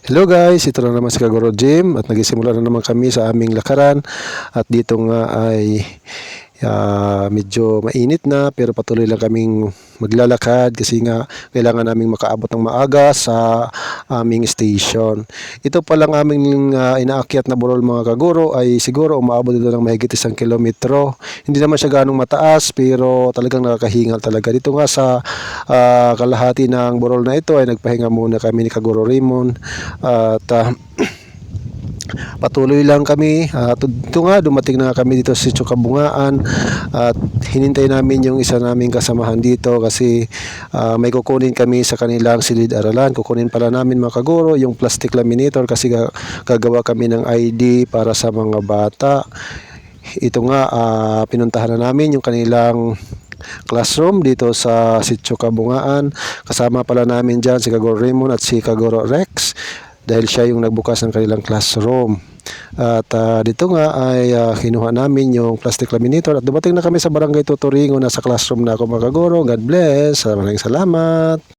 Hello guys, ito na naman si Kaguro Jim at nagisimula na naman kami sa aming lakaran at dito nga ay medyo mainit na pero patuloy lang kaming maglalakad kasi nga kailangan naming makaabot ng maaga sa aming station. Ito pa lang aming inaakyat na burol mga Kaguro ay siguro umaabot dito ng mahigit 1 kilometro. Hindi naman siya ganong mataas pero talagang nakakahingal talaga. Dito nga sa kalahati ng burol na ito ay nagpahinga muna kami ni Kaguro Raymond at patuloy lang kami. Ito nga, dumating na kami dito sa Sitio Kabungaan at hinintay namin yung isa naming kasamahan dito kasi may kukunin kami sa kanilang silid-aralan. Kukunin pala namin mga Kaguro yung plastic laminator kasi gagawa kami ng ID para sa mga bata. Ito nga, pinuntahan na namin yung kanilang classroom dito sa Sitio Kabungaan. Kasama pala namin dyan si Kaguro Raymond at si Kaguro Rex dahil siya yung nagbukas ng kanilang classroom. At dito nga ay kinuha namin yung plastic laminator at dumating na kami sa Barangay Tuturingo. Nasa classroom na ako mga Kaguro. God bless. Maraming salamat.